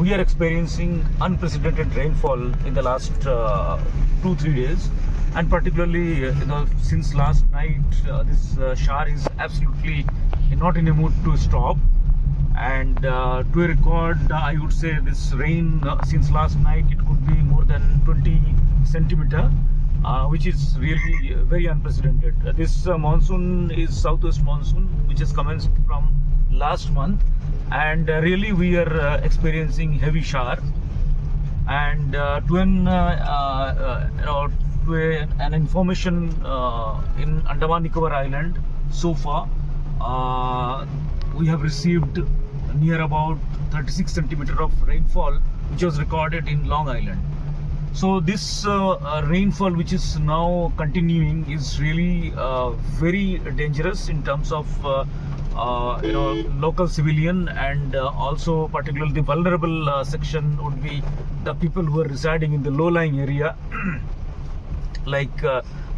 we are experiencing unprecedented rainfall in the last 2-3 days, and particularly since last night, this shower is absolutely not in a mood to stop. And to a record, I would say this rain since last night, it could be more than 20 centimeter, which is really very unprecedented. This monsoon is southwest monsoon, which has commenced from last month, and really we are experiencing heavy shower. And to an information in Andaman Nicobar Island, so far we have received near about 36 centimeter of rainfall, which was recorded in Long Island. So this rainfall which is now continuing is really very dangerous in terms of local civilian, and also particularly the vulnerable section would be the people who are residing in the low-lying area like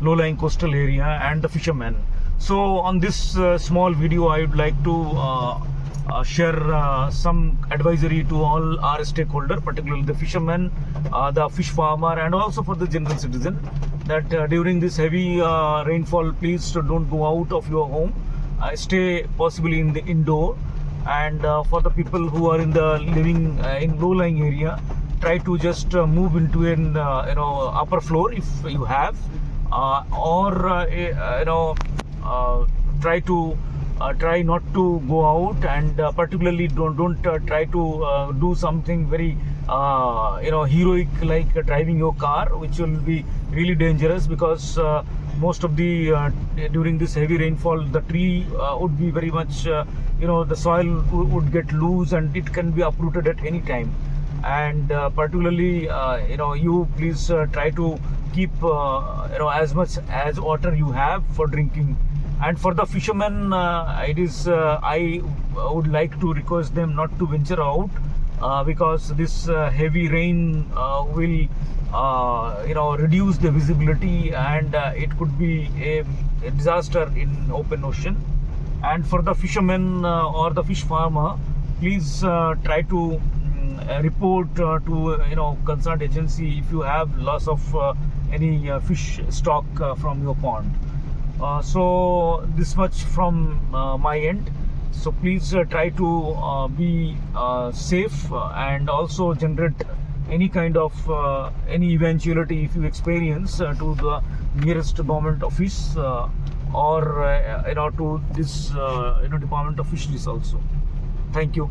low-lying coastal area and the fishermen. So on this small video, I would like to share some advisory to all our stakeholders, particularly the fishermen, the fish farmer, and also for the general citizen, that during this heavy rainfall, please don't go out of your home. Stay possibly in the indoor, and for the people who are in the living in low-lying area, try to just move into an upper floor if you have, or try not to go out, and particularly don't try to do something very heroic like driving your car, which will be really dangerous, because most of the during this heavy rainfall, the tree would be very much the soil would get loose and it can be uprooted at any time. And particularly you please try to keep as much as water you have for drinking. And for the fishermen, I would like to request them not to venture out, because this heavy rain will reduce the visibility, and it could be a disaster in open ocean. And for the fishermen or the fish farmer, please try to report to concerned agency if you have loss of any fish stock from your pond. So this much from my end. So please try to be safe, and also generate any kind of any eventuality if you experience to the nearest government office, or to this Department of Fisheries also. Thank you.